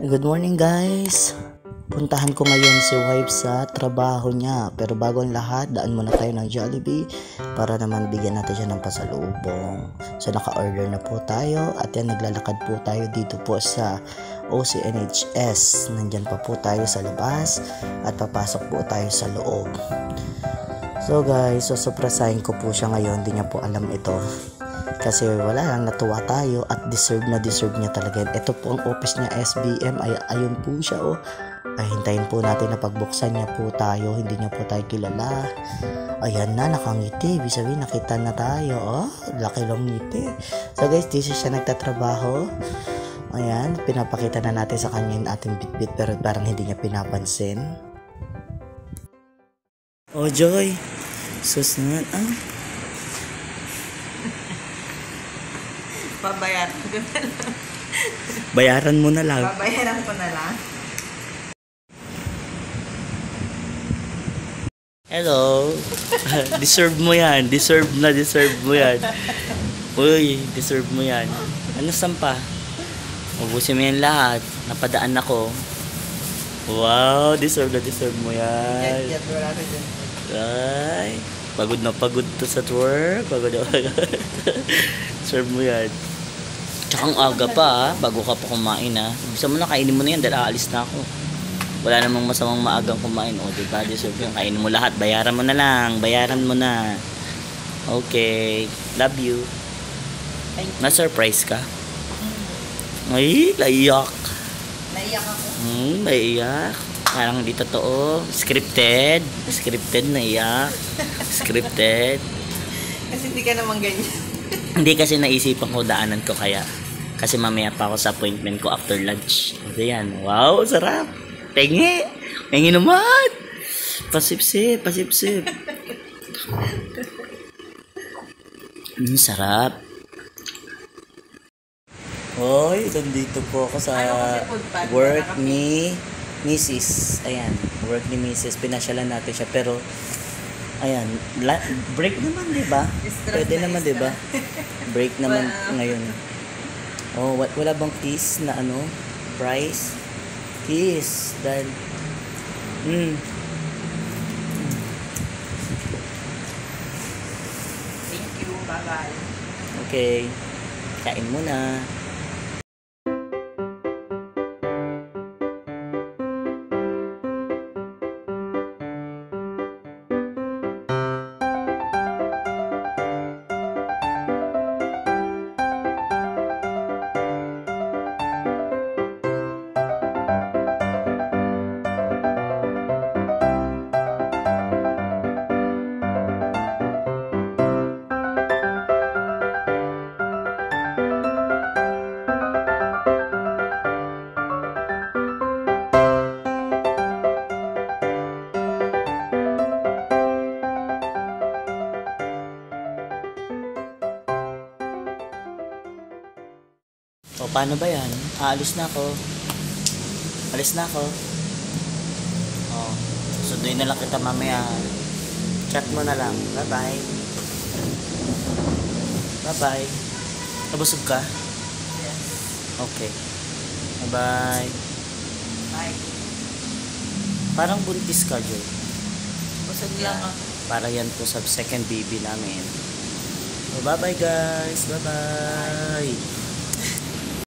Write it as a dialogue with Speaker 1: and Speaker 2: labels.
Speaker 1: Good morning guys! Puntahan ko ngayon si wife sa trabaho niya. Pero bago ang lahat, daan muna tayo ng Jollibee para naman bigyan natin siya ng pasalubong. So naka-order na po tayo at yan naglalakad po tayo dito po sa OCNHS. Nandyan pa po tayo sa labas at papasok po tayo sa loob. So guys, susurpresahin ko po siya ngayon. Hindi niya po alam ito. Kasi wala lang, natuwa tayo at deserve niya talaga. Ito po ang office niya, SBM. Ayun po siya oh. Ay, hintayin po natin na pagbuksan niya po tayo. Hindi niya po tayo kilala. Ayan na, nakangiti. Ibig sabihin, nakita na tayo. Oh, laki lang ngiti. So guys, dito siya nagtatrabaho. Ayan, pinapakita na natin sa kanya yung ating bitbit pero parang hindi niya pinapansin. Oh, Joy. Susunod.
Speaker 2: Babayaran ko na lang.
Speaker 1: Bayaran mo na lang.
Speaker 2: Babayaran ko na lang.
Speaker 1: Hello. Deserve mo yan. Deserve mo yan. Uy, deserve mo yan. Ano sampa? Ubusin mo yan lahat. Napadaan ako. Wow, deserve mo yan. Ay, pagod na pagod to sa work. Pagod na pagod. Deserve mo yan. Tsaka ang aga pa bago ka pa kumain Gusto mo na kainin mo na yan dahil aalis na ako. Wala namang masamang maagang kumain. O diba, deserve yung kainin mo lahat. Bayaran mo na lang. Bayaran mo na. Okay. Love you. Na-surprise ka? Ay, naiyak.
Speaker 2: Naiyak ako.
Speaker 1: Naiyak. Parang hindi totoo. Scripted. Scripted, naiyak. Scripted.
Speaker 2: Kasi hindi ka naman ganyan.
Speaker 1: Hindi kasi naisipan ko daanan ko kaya. Kasi mamaya pa ako sa appointment ko after lunch. Ito yan. Wow, sarap. Pengi. Pengi naman. Pasipsip. Sarap. Hoy, nandito po ako sa work ni Mrs. Ayan, work ni Mrs. Pinasyalan natin siya pero ayan, break naman, 'di ba? Pwede naman, 'di ba? Break naman ngayon. Oh, wala bang kiss na price? Kiss dahil
Speaker 2: Thank you. Bye-bye.
Speaker 1: Okay. Kain muna. O, paano ba yan? Aalis na ako. Alis na ako. O, sunduin na lang kita mamaya. Chat mo na lang. Bye-bye. Bye-bye. Nabusog ka?
Speaker 2: Yes.
Speaker 1: Okay. Bye-bye.
Speaker 2: Bye.
Speaker 1: Parang buntis ka, Joy.
Speaker 2: Busog lang ako.
Speaker 1: Para yan po sa second baby namin. So, bye-bye guys. Bye-bye.